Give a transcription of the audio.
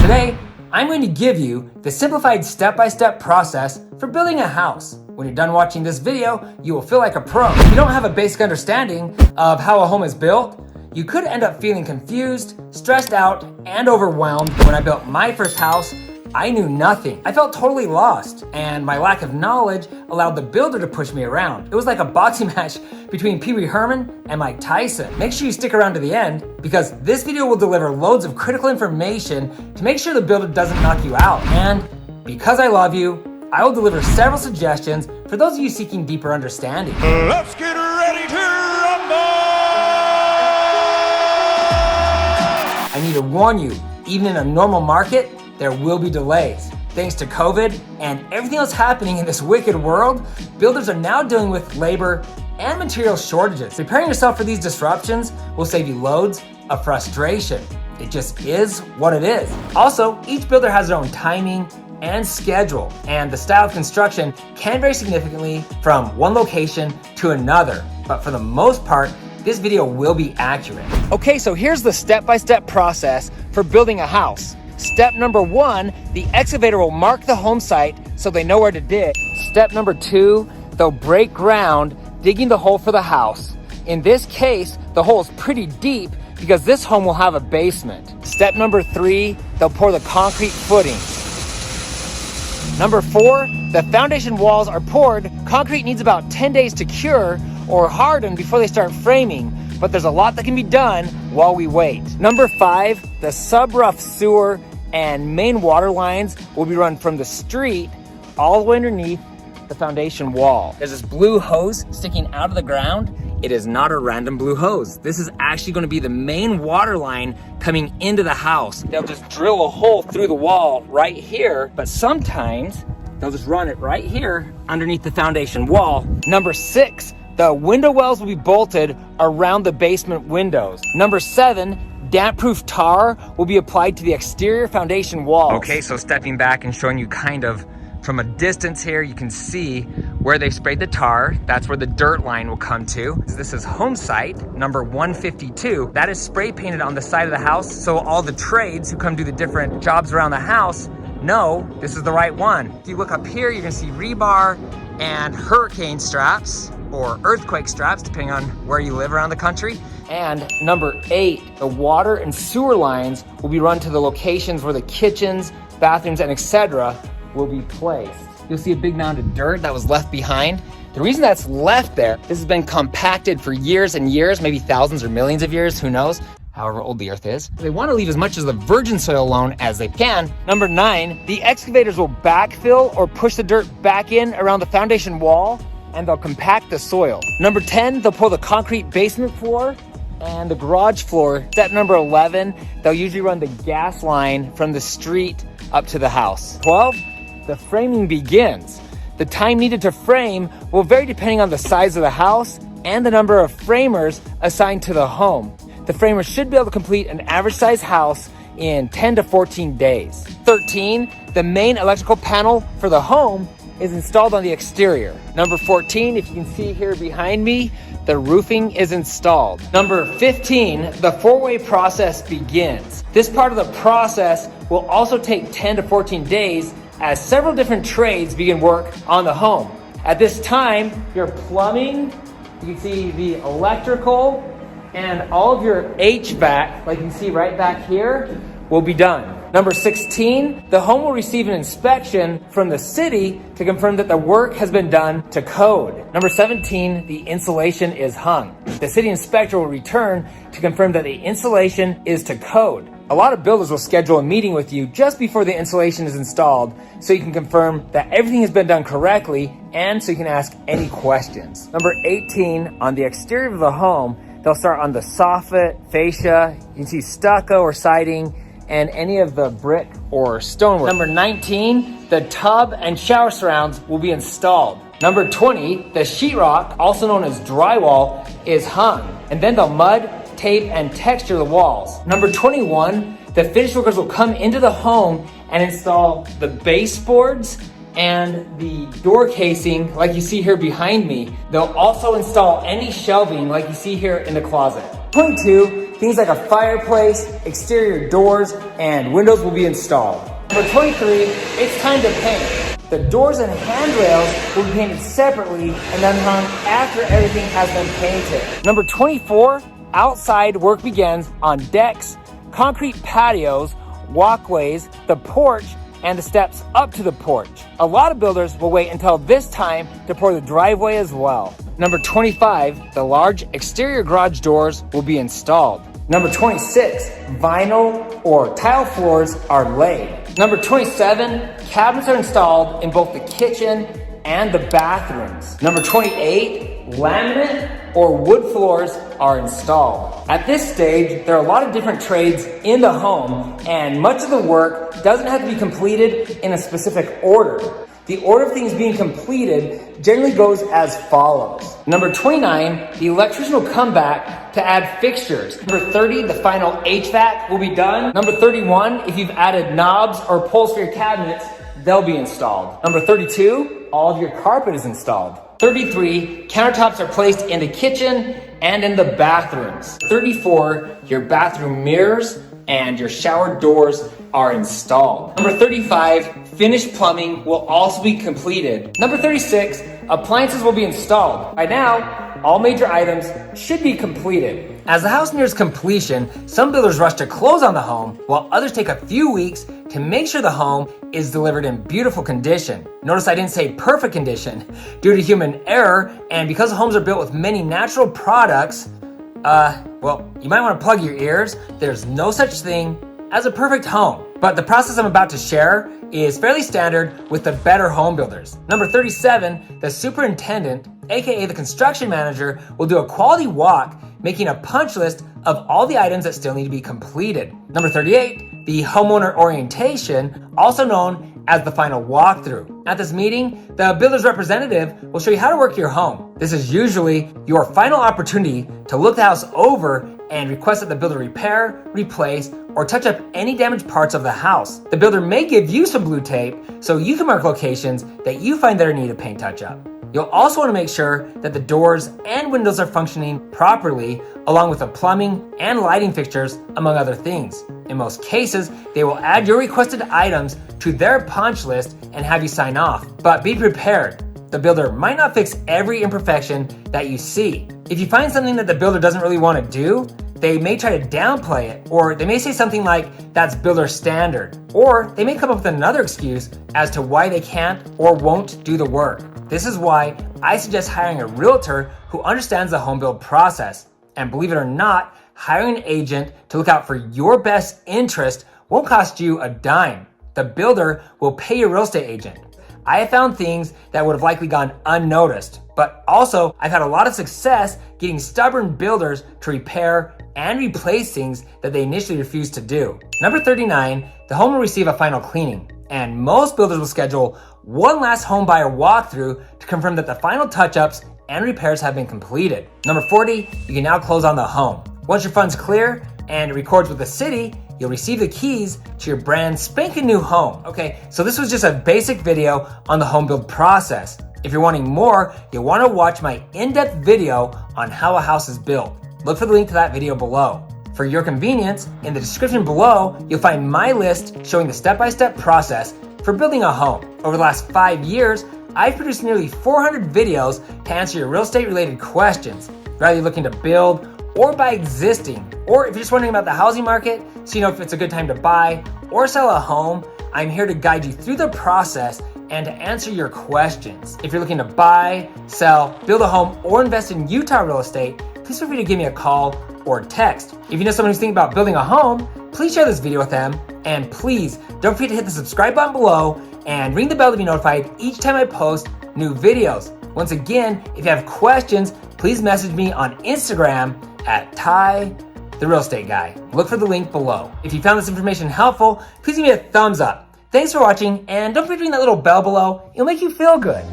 Today, I'm going to give you the simplified step-by-step process for building a house. When you're done watching this video, you will feel like a pro. If you don't have a basic understanding of how a home is built, you could end up feeling confused, stressed out, and overwhelmed. When I built my first house, I knew nothing. I felt totally lost, and my lack of knowledge allowed the builder to push me around. It was like a boxing match between Pee Wee Herman and Mike Tyson. Make sure you stick around to the end, because this video will deliver loads of critical information to make sure the builder doesn't knock you out. And because I love you, I will deliver several suggestions for those of you seeking deeper understanding. Let's get ready to rumble! I need to warn you, even in a normal market, there will be delays. Thanks to COVID and everything else happening in this wicked world, builders are now dealing with labor and material shortages. Preparing yourself for these disruptions will save you loads of frustration. It just is what it is. Also, each builder has their own timing and schedule, and the style of construction can vary significantly from one location to another. But for the most part, this video will be accurate. Okay, so here's the step-by-step process for building a house. Step number 1, the excavator will mark the home site so they know where to dig. Step number 2, they'll break ground, digging the hole for the house. In this case, the hole is pretty deep because this home will have a basement. Step number 3, they'll pour the concrete footings. Number 4, the foundation walls are poured. Concrete needs about 10 days to cure or harden before they start framing, but there's a lot that can be done while we wait. Number 5, the sub-rough sewer and main water lines will be run from the street all the way underneath the foundation wall. There's this blue hose sticking out of the ground. It is not a random blue hose. This is actually going to be the main water line coming into the house. They'll just drill a hole through the wall right here, but sometimes they'll just run it right here underneath the foundation wall. Number 6, the window wells will be bolted around the basement windows. Number 7, damp-proof tar will be applied to the exterior foundation walls. Okay, so stepping back and showing you kind of from a distance here, you can see where they sprayed the tar. That's where the dirt line will come to. This is home site number 152. That is spray painted on the side of the house, so all the trades who come do the different jobs around the house know this is the right one. If you look up here, you're gonna see rebar and hurricane straps or earthquake straps, depending on where you live around the country. And number 8, the water and sewer lines will be run to the locations where the kitchens, bathrooms, and etc. will be placed. You'll see a big mound of dirt that was left behind. The reason that's left there, this has been compacted for years and years, maybe thousands or millions of years, who knows, however old the earth is. They want to leave as much of the virgin soil alone as they can. Number 9, the excavators will backfill or push the dirt back in around the foundation wall, and they'll compact the soil. Number 10, they'll pour the concrete basement floor and the garage floor. Step number 11, they'll usually run the gas line from the street up to the house. 12, the framing begins. The time needed to frame will vary depending on the size of the house and the number of framers assigned to the home. The framers should be able to complete an average size house in 10 to 14 days. 13, the main electrical panel for the home is installed on the exterior. Number 14, if you can see here behind me, the roofing is installed. Number 15, the 4-way process begins. This part of the process will also take 10 to 14 days as several different trades begin work on the home. At this time, your plumbing, you can see the electrical, and all of your HVAC, like you can see right back here, will be done. Number 16, the home will receive an inspection from the city to confirm that the work has been done to code. Number 17, the insulation is hung. The city inspector will return to confirm that the insulation is to code. A lot of builders will schedule a meeting with you just before the insulation is installed so you can confirm that everything has been done correctly and so you can ask any questions. Number 18, on the exterior of the home, they'll start on the soffit, fascia, you can see stucco or siding, and any of the brick or stonework. Number 19, the tub and shower surrounds will be installed. Number 20, the sheetrock, also known as drywall, is hung, and then they'll mud, tape, and texture the walls. Number 21, the finish workers will come into the home and install the baseboards and the door casing like you see here behind me. They'll also install any shelving like you see here in the closet. 22, things like a fireplace, exterior doors, and windows will be installed. Number 23, it's time to paint. The doors and handrails will be painted separately and then hung after everything has been painted. Number 24, outside work begins on decks, concrete patios, walkways, the porch, and the steps up to the porch. A lot of builders will wait until this time to pour the driveway as well. Number 25, the large exterior garage doors will be installed. Number 26, vinyl or tile floors are laid. Number 27, cabinets are installed in both the kitchen and the bathrooms. Number 28, laminate or wood floors are installed. At this stage, there are a lot of different trades in the home, and much of the work doesn't have to be completed in a specific order. The order of things being completed generally goes as follows. Number 29, the electrician will come back to add fixtures. Number 30, the final HVAC will be done. Number 31, if you've added knobs or poles for your cabinets, they'll be installed. Number 32, all of your carpet is installed. 33, countertops are placed in the kitchen and in the bathrooms. 34, your bathroom mirrors and your shower doors are installed. Number 35, finished plumbing will also be completed. Number 36, appliances will be installed. By now, all major items should be completed. As the house nears completion, some builders rush to close on the home, while others take a few weeks to make sure the home is delivered in beautiful condition. Notice I didn't say perfect condition. Due to human error, and because homes are built with many natural products, well, you might want to plug your ears. There's no such thing as a perfect home. But the process I'm about to share is fairly standard with the better home builders. Number 37, the superintendent, aka the construction manager, will do a quality walk, making a punch list of all the items that still need to be completed. Number 38, the homeowner orientation, also known as the final walkthrough. At this meeting, the builder's representative will show you how to work your home. This is usually your final opportunity to look the house over and request that the builder repair, replace, or touch up any damaged parts of the house. The builder may give you some blue tape so you can mark locations that you find that are in need of paint touch-up. You'll also want to make sure that the doors and windows are functioning properly, along with the plumbing and lighting fixtures, among other things. In most cases, they will add your requested items to their punch list and have you sign off. But be prepared. The builder might not fix every imperfection that you see. If you find something that the builder doesn't really want to do, they may try to downplay it, or they may say something like, that's builder standard. Or they may come up with another excuse as to why they can't or won't do the work. This is why I suggest hiring a realtor who understands the home build process. And believe it or not, hiring an agent to look out for your best interest won't cost you a dime. The builder will pay your real estate agent. I have found things that would have likely gone unnoticed, but also I've had a lot of success getting stubborn builders to repair and replace things that they initially refused to do. Number 39, the home will receive a final cleaning, and most builders will schedule one last home buyer walkthrough to confirm that the final touch-ups and repairs have been completed. Number 40, you can now close on the home. Once your funds clear and it records with the city, you'll receive the keys to your brand spanking new home. Okay, so this was just a basic video on the home build process. If you're wanting more, you'll want to watch my in-depth video on how a house is built. Look for the link to that video below. For your convenience, in the description below, you'll find my list showing the step-by-step process for building a home. Over the last 5 years, I've produced nearly 400 videos to answer your real estate related questions, whether you're looking to build or buy existing, or if you're just wondering about the housing market, so you know if it's a good time to buy or sell a home. I'm here to guide you through the process and to answer your questions. If you're looking to buy, sell, build a home, or invest in Utah real estate, please feel free to give me a call or text. If you know someone who's thinking about building a home, please share this video with them. And please don't forget to hit the subscribe button below and ring the bell to be notified each time I post new videos. Once again, if you have questions, please message me on Instagram at Ty the Real Estate Guy. Look for the link below. If you found this information helpful, please give me a thumbs up. Thanks for watching, and don't forget to ring that little bell below. It'll make you feel good.